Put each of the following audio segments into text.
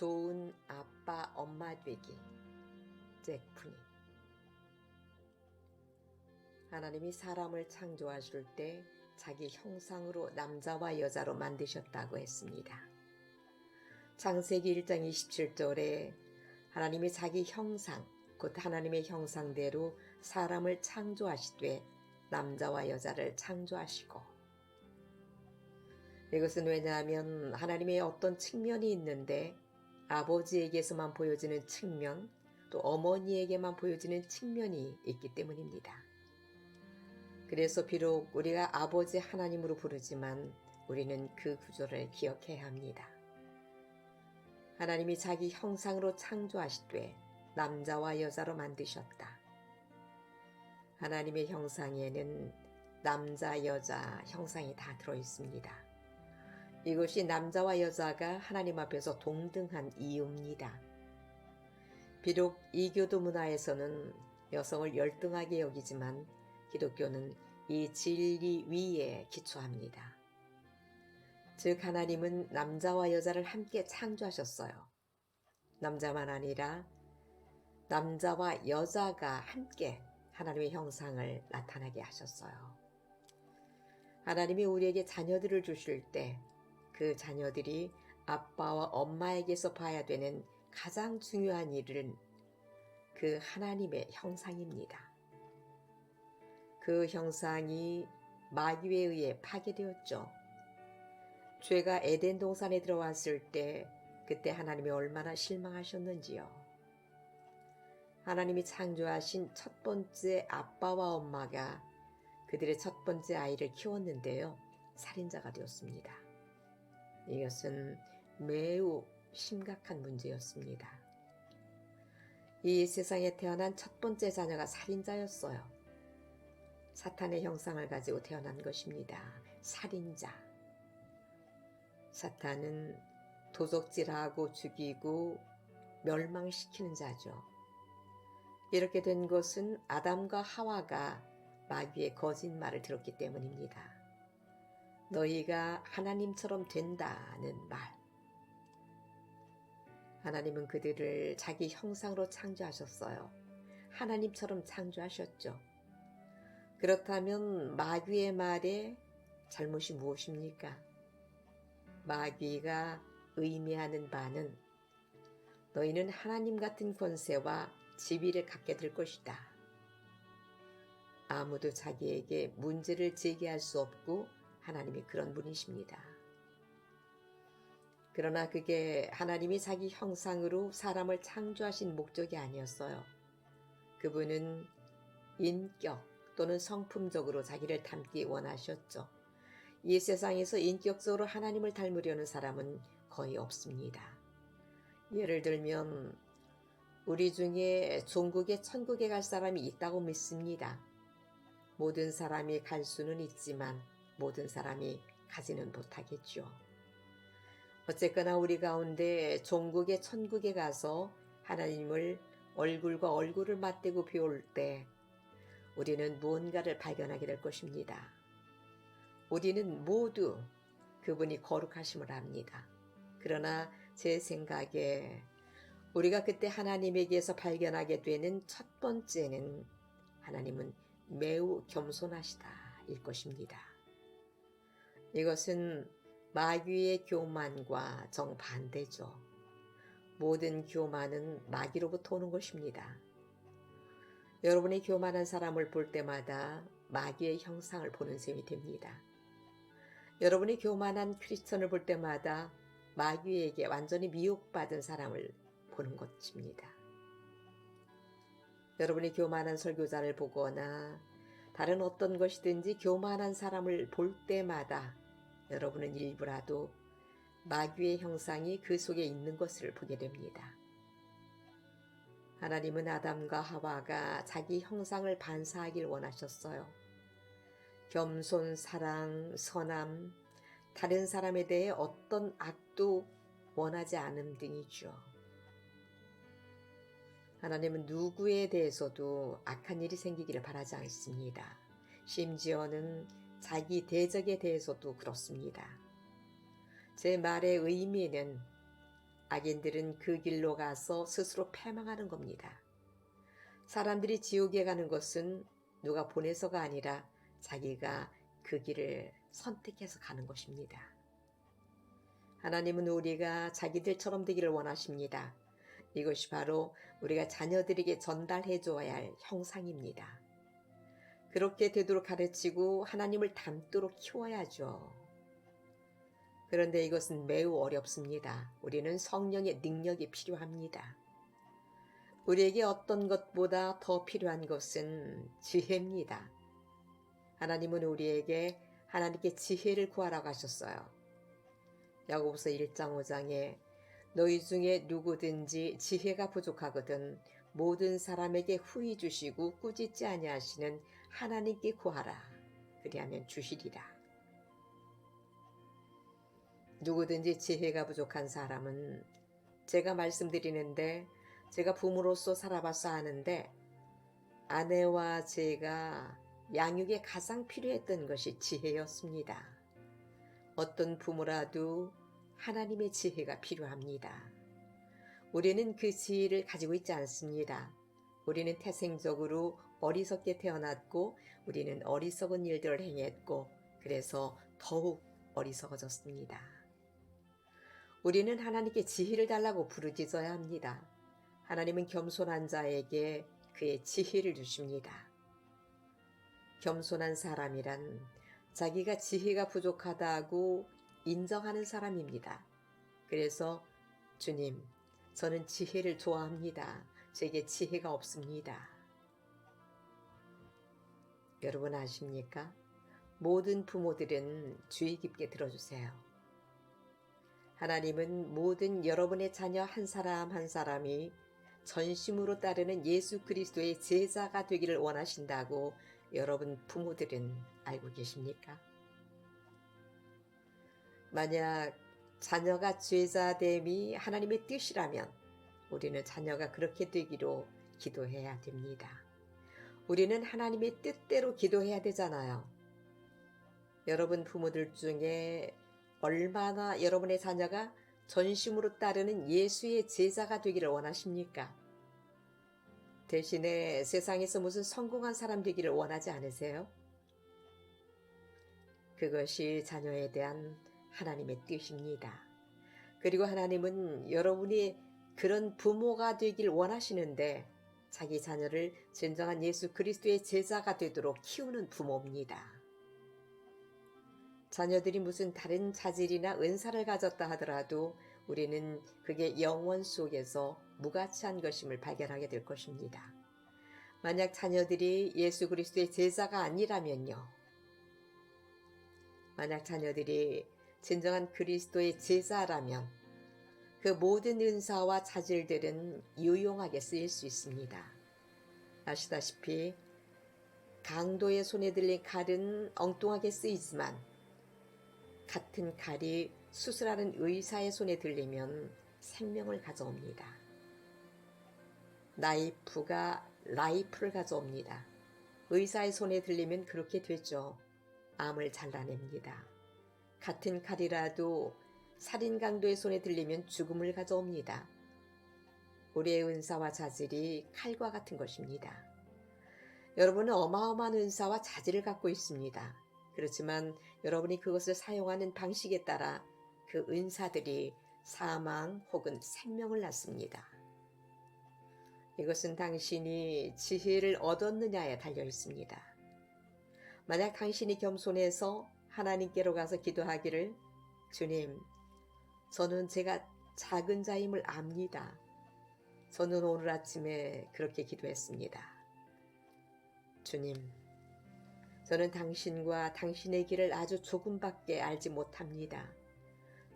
좋은 아빠, 엄마 되기. 잭 푸니. 하나님이 사람을 창조하실 때 자기 형상으로 남자와 여자로 만드셨다고 했습니다. 창세기 1장 27절에 하나님이 자기 형상, 곧 하나님의 형상대로 사람을 창조하시되 남자와 여자를 창조하시고, 이것은 왜냐하면 하나님의 어떤 측면이 있는데 아버지에게서만 보여지는 측면, 또 어머니에게만 보여지는 측면이 있기 때문입니다. 그래서 비록 우리가 아버지 하나님으로 부르지만 우리는 그 구조를 기억해야 합니다. 하나님이 자기 형상으로 창조하시되 남자와 여자로 만드셨다. 하나님의 형상에는 남자, 여자 형상이 다 들어있습니다. 이것이 남자와 여자가 하나님 앞에서 동등한 이유입니다. 비록 이교도 문화에서는 여성을 열등하게 여기지만 기독교는 이 진리 위에 기초합니다. 즉 하나님은 남자와 여자를 함께 창조하셨어요. 남자만 아니라 남자와 여자가 함께 하나님의 형상을 나타나게 하셨어요. 하나님이 우리에게 자녀들을 주실 때 그 자녀들이 아빠와 엄마에게서 봐야 되는 가장 중요한 일은 그 하나님의 형상입니다. 그 형상이 마귀에 의해 파괴되었죠. 죄가 에덴 동산에 들어왔을 때 그때 하나님이 얼마나 실망하셨는지요. 하나님이 창조하신 첫 번째 아빠와 엄마가 그들의 첫 번째 아이를 키웠는데요, 살인자가 되었습니다. 이것은 매우 심각한 문제였습니다. 이 세상에 태어난 첫 번째 자녀가 살인자였어요. 사탄의 형상을 가지고 태어난 것입니다. 살인자. 사탄은 도적질하고 죽이고 멸망시키는 자죠. 이렇게 된 것은 아담과 하와가 마귀의 거짓말을 들었기 때문입니다. 너희가 하나님처럼 된다는 말. 하나님은 그들을 자기 형상으로 창조하셨어요. 하나님처럼 창조하셨죠. 그렇다면 마귀의 말에 잘못이 무엇입니까? 마귀가 의미하는 바는 너희는 하나님 같은 권세와 지위를 갖게 될 것이다. 아무도 자기에게 문제를 제기할 수 없고 하나님이 그런 분이십니다. 그러나 그게 하나님이 자기 형상으로 사람을 창조하신 목적이 아니었어요. 그분은 인격 또는 성품적으로 자기를 닮기 원하셨죠. 이 세상에서 인격적으로 하나님을 닮으려는 사람은 거의 없습니다. 예를 들면 우리 중에 종국에 천국에 갈 사람이 있다고 믿습니다. 모든 사람이 갈 수는 있지만 모든 사람이 가지는 못하겠죠. 어쨌거나 우리 가운데 종국에 천국에 가서 하나님을 얼굴과 얼굴을 맞대고 배울 때 우리는 무언가를 발견하게 될 것입니다. 우리는 모두 그분이 거룩하심을 압니다. 그러나 제 생각에 우리가 그때 하나님에게서 발견하게 되는 첫 번째는 하나님은 매우 겸손하시다 일 것입니다. 이것은 마귀의 교만과 정반대죠. 모든 교만은 마귀로부터 오는 것입니다. 여러분이 교만한 사람을 볼 때마다 마귀의 형상을 보는 셈이 됩니다. 여러분이 교만한 크리스천을 볼 때마다 마귀에게 완전히 미혹받은 사람을 보는 것입니다. 여러분이 교만한 설교자를 보거나 다른 어떤 것이든지 교만한 사람을 볼 때마다 여러분은 일부라도 마귀의 형상이 그 속에 있는 것을 보게 됩니다. 하나님은 아담과 하와가 자기 형상을 반사하길 원하셨어요. 겸손, 사랑, 선함, 다른 사람에 대해 어떤 악도 원하지 않음 등이죠. 하나님은 누구에 대해서도 악한 일이 생기기를 바라지 않습니다. 심지어는 자기 대적에 대해서도 그렇습니다. 제 말의 의미는 악인들은 그 길로 가서 스스로 패망하는 겁니다. 사람들이 지옥에 가는 것은 누가 보내서가 아니라 자기가 그 길을 선택해서 가는 것입니다. 하나님은 우리가 자기들처럼 되기를 원하십니다. 이것이 바로 우리가 자녀들에게 전달해 줘야 할 형상입니다. 그렇게 되도록 가르치고 하나님을 닮도록 키워야죠. 그런데 이것은 매우 어렵습니다. 우리는 성령의 능력이 필요합니다. 우리에게 어떤 것보다 더 필요한 것은 지혜입니다. 하나님은 우리에게 하나님께 지혜를 구하라고 하셨어요. 야고보서 1장 5장에 너희 중에 누구든지 지혜가 부족하거든 모든 사람에게 후히 주시고 꾸짖지 아니하시는 하나님께 구하라. 그리하면 주시리라. 누구든지 지혜가 부족한 사람은 제가 말씀드리는데 제가 부모로서 살아봐서 아는데 아내와 제가 양육에 가장 필요했던 것이 지혜였습니다. 어떤 부모라도 하나님의 지혜가 필요합니다. 우리는 그 지혜를 가지고 있지 않습니다. 우리는 태생적으로 어리석게 태어났고 우리는 어리석은 일들을 행했고 그래서 더욱 어리석어졌습니다. 우리는 하나님께 지혜를 달라고 부르짖어야 합니다. 하나님은 겸손한 자에게 그의 지혜를 주십니다. 겸손한 사람이란 자기가 지혜가 부족하다고 인정하는 사람입니다. 그래서 주님, 저는 지혜를 좋아합니다. 제게 지혜가 없습니다. 여러분 아십니까? 모든 부모들은 주의 깊게 들어주세요. 하나님은 모든 여러분의 자녀 한 사람 한 사람이 전심으로 따르는 예수 그리스도의 제자가 되기를 원하신다고 여러분 부모들은 알고 계십니까? 만약 자녀가 제자됨이 하나님의 뜻이라면 우리는 자녀가 그렇게 되기로 기도해야 됩니다. 우리는 하나님의 뜻대로 기도해야 되잖아요. 여러분 부모들 중에 얼마나 여러분의 자녀가 전심으로 따르는 예수의 제자가 되기를 원하십니까? 대신에 세상에서 무슨 성공한 사람 되기를 원하지 않으세요? 그것이 자녀에 대한 하나님의 뜻입니다. 그리고 하나님은 여러분이 그런 부모가 되길 원하시는데 자기 자녀를 진정한 예수 그리스도의 제자가 되도록 키우는 부모입니다. 자녀들이 무슨 다른 자질이나 은사를 가졌다 하더라도 우리는 그게 영원 속에서 무가치한 것임을 발견하게 될 것입니다. 만약 자녀들이 예수 그리스도의 제자가 아니라면요. 만약 자녀들이 진정한 그리스도의 제자라면 그 모든 은사와 자질들은 유용하게 쓰일 수 있습니다. 아시다시피 강도의 손에 들린 칼은 엉뚱하게 쓰이지만 같은 칼이 수술하는 의사의 손에 들리면 생명을 가져옵니다. 나이프가 라이프를 가져옵니다. 의사의 손에 들리면 그렇게 되죠. 암을 잘라냅니다. 같은 칼이라도 살인 강도의 손에 들리면 죽음을 가져옵니다. 우리의 은사와 자질이 칼과 같은 것입니다. 여러분은 어마어마한 은사와 자질을 갖고 있습니다. 그렇지만 여러분이 그것을 사용하는 방식에 따라 그 은사들이 사망 혹은 생명을 낳습니다. 이것은 당신이 지혜를 얻었느냐에 달려 있습니다. 만약 당신이 겸손해서 하나님께로 가서 기도하기를 주님, 저는 제가 작은 자임을 압니다. 저는 오늘 아침에 그렇게 기도했습니다. 주님, 저는 당신과 당신의 길을 아주 조금밖에 알지 못합니다.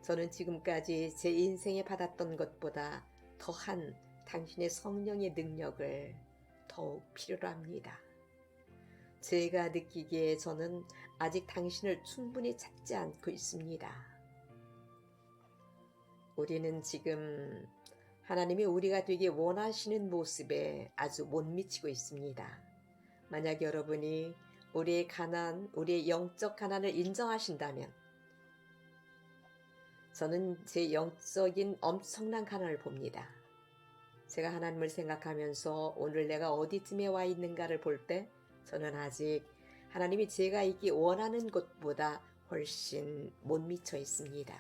저는 지금까지 제 인생에 받았던 것보다 더한 당신의 성령의 능력을 더욱 필요로 합니다. 제가 느끼기에 저는 아직 당신을 충분히 찾지 않고 있습니다. 우리는 지금 하나님이 우리가 되기 원하시는 모습에 아주 못 미치고 있습니다. 만약 여러분이 우리의 가난, 우리의 영적 가난을 인정하신다면 저는 제 영적인 엄청난 가난을 봅니다. 제가 하나님을 생각하면서 오늘 내가 어디쯤에 와 있는가를 볼 때 저는 아직 하나님이 제가 있기 원하는 곳보다 훨씬 못 미쳐 있습니다.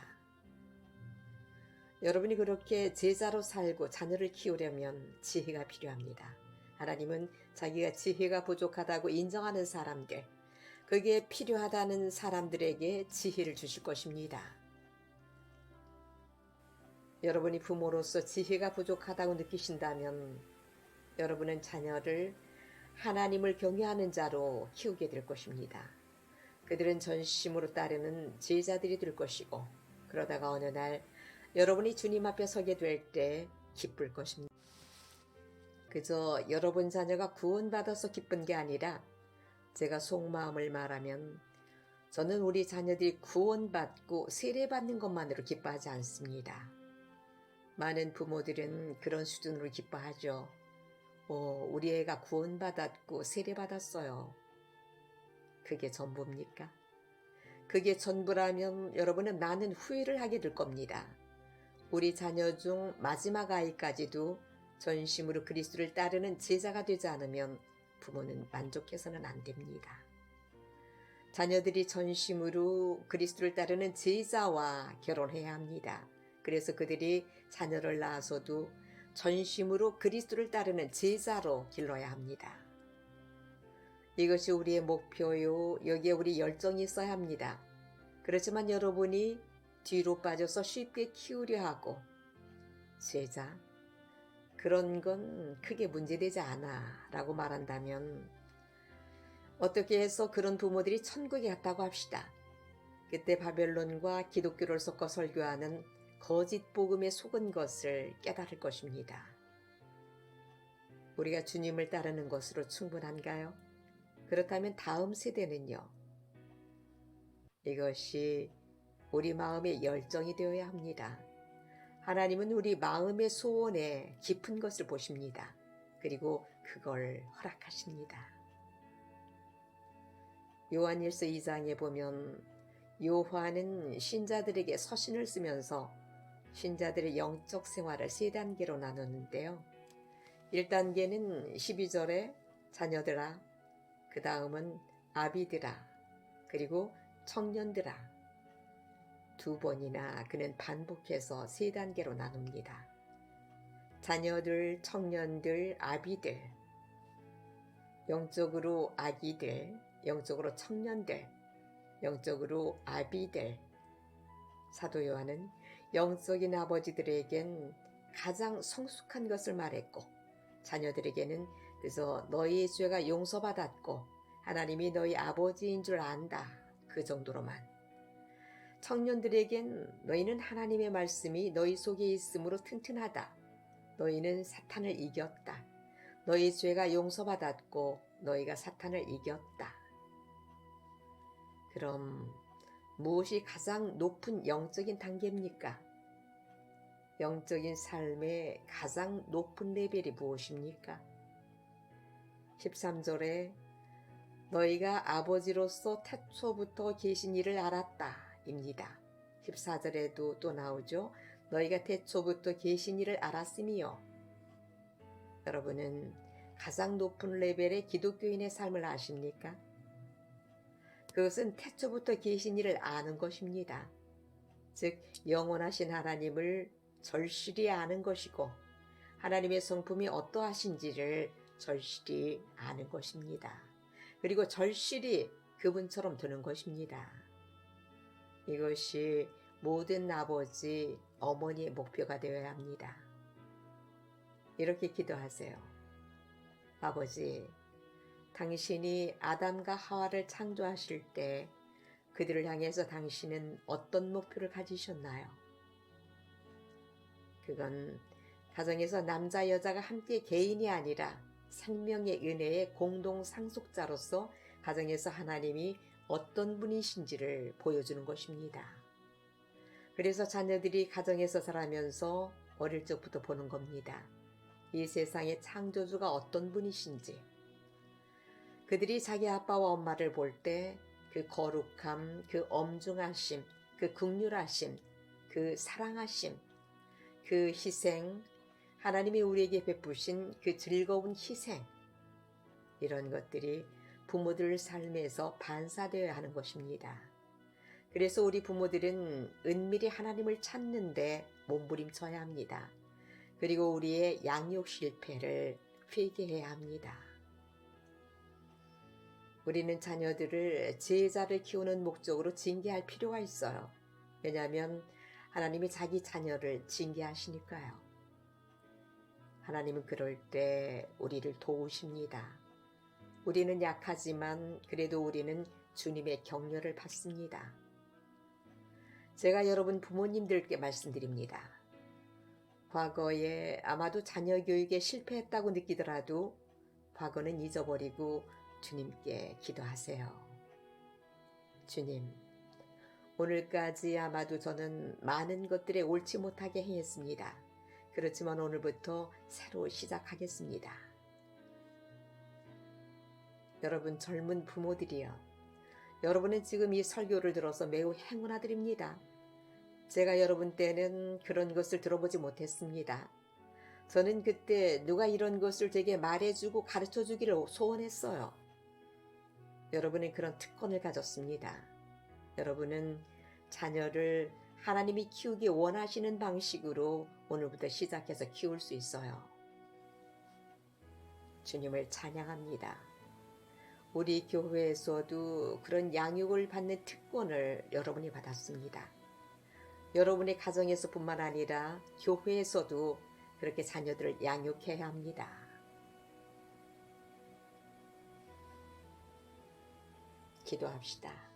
여러분이 그렇게 제자로 살고 자녀를 키우려면 지혜가 필요합니다. 하나님은 자기가 지혜가 부족하다고 인정하는 사람들, 그게 필요하다는 사람들에게 지혜를 주실 것입니다. 여러분이 부모로서 지혜가 부족하다고 느끼신다면 여러분은 자녀를 하나님을 경외하는 자로 키우게 될 것입니다. 그들은 전심으로 따르는 제자들이 될 것이고, 그러다가 어느 날 여러분이 주님 앞에 서게 될 때 기쁠 것입니다. 그저 여러분 자녀가 구원받아서 기쁜 게 아니라 제가 속마음을 말하면 저는 우리 자녀들이 구원받고 세례받는 것만으로 기뻐하지 않습니다. 많은 부모들은 그런 수준으로 기뻐하죠. 우리 애가 구원받았고 세례받았어요. 그게 전부입니까? 그게 전부라면 여러분은 많은 후회를 하게 될 겁니다. 우리 자녀 중 마지막 아이까지도 전심으로 그리스도를 따르는 제자가 되지 않으면 부모는 만족해서는 안 됩니다. 자녀들이 전심으로 그리스도를 따르는 제자와 결혼해야 합니다. 그래서 그들이 자녀를 낳아서도 전심으로 그리스도를 따르는 제자로 길러야 합니다. 이것이 우리의 목표요. 여기에 우리 열정이 있어야 합니다. 그렇지만 여러분이 뒤로 빠져서 쉽게 키우려 하고 제자, 그런 건 크게 문제되지 않아 라고 말한다면 어떻게 해서 그런 부모들이 천국에 갔다고 합시다. 그때 바벨론과 기독교를 섞어 설교하는 거짓 복음에 속은 것을 깨달을 것입니다. 우리가 주님을 따르는 것으로 충분한가요? 그렇다면 다음 세대는요? 이것이 우리 마음의 열정이 되어야 합니다. 하나님은 우리 마음의 소원에 깊은 것을 보십니다. 그리고 그걸 허락하십니다. 요한일서 2장에 보면 요한은 신자들에게 서신을 쓰면서 신자들의 영적 생활을 세 단계로 나눴는데요. 1단계는 12절에 자녀들아, 그 다음은 아비들아, 그리고 청년들아. 두 번이나 그는 반복해서 세 단계로 나눕니다. 자녀들, 청년들, 아비들, 영적으로 아기들, 영적으로 청년들, 영적으로 아비들. 사도 요한은 영적인 아버지들에겐 가장 성숙한 것을 말했고 자녀들에게는 그래서 너희의 죄가 용서받았고 하나님이 너희 아버지인 줄 안다. 그 정도로만. 청년들에겐 너희는 하나님의 말씀이 너희 속에 있으므로 튼튼하다. 너희는 사탄을 이겼다. 너희 죄가 용서받았고 너희가 사탄을 이겼다. 그럼 무엇이 가장 높은 영적인 단계입니까? 영적인 삶의 가장 높은 레벨이 무엇입니까? 13절에 너희가 아버지로서 태초부터 계신 이를 알았다 입니다. 14절에도 또 나오죠. 너희가 태초부터 계신 이를 알았으며. 여러분은 가장 높은 레벨의 기독교인의 삶을 아십니까? 그것은 태초부터 계신 이를 아는 것입니다. 즉 영원하신 하나님을 절실히 아는 것이고 하나님의 성품이 어떠하신지를 절실히 아는 것입니다. 그리고 절실히 그분처럼 되는 것입니다. 이것이 모든 아버지, 어머니의 목표가 되어야 합니다. 이렇게 기도하세요. 아버지, 당신이 아담과 하와를 창조하실 때 그들을 향해서 당신은 어떤 목표를 가지셨나요? 그건 가정에서 남자 여자가 함께 개인이 아니라 생명의 은혜의 공동 상속자로서 가정에서 하나님이 어떤 분이신지를 보여주는 것입니다. 그래서 자녀들이 가정에서 자라면서 어릴 적부터 보는 겁니다. 이 세상의 창조주가 어떤 분이신지. 그들이 자기 아빠와 엄마를 볼 때 그 거룩함, 그 엄중하심, 그 긍휼하심, 그 사랑하심, 그 희생, 하나님이 우리에게 베푸신 그 즐거운 희생, 이런 것들이 부모들 삶에서 반사되어야 하는 것입니다. 그래서 우리 부모들은 은밀히 하나님을 찾는데 몸부림쳐야 합니다. 그리고 우리의 양육 실패를 회개해야 합니다. 우리는 자녀들을 제자를 키우는 목적으로 징계할 필요가 있어요. 왜냐하면 하나님이 자기 자녀를 징계하시니까요. 하나님은 그럴 때 우리를 도우십니다. 우리는 약하지만 그래도 우리는 주님의 격려를 받습니다. 제가 여러분 부모님들께 말씀드립니다. 과거에 아마도 자녀 교육에 실패했다고 느끼더라도 과거는 잊어버리고 주님께 기도하세요. 주님, 오늘까지 아마도 저는 많은 것들에 옳지 못하게 행했습니다. 그렇지만 오늘부터 새로 시작하겠습니다. 여러분 젊은 부모들이요. 여러분은 지금 이 설교를 들어서 매우 행운아들입니다. 제가 여러분 때는 그런 것을 들어보지 못했습니다. 저는 그때 누가 이런 것을 제게 말해주고 가르쳐주기를 소원했어요. 여러분은 그런 특권을 가졌습니다. 여러분은 자녀를 하나님이 키우기 원하시는 방식으로 오늘부터 시작해서 키울 수 있어요. 주님을 찬양합니다. 우리 교회에서도 그런 양육을 받는 특권을 여러분이 받았습니다. 여러분의 가정에서뿐만 아니라 교회에서도 그렇게 자녀들을 양육해야 합니다. 기도합시다.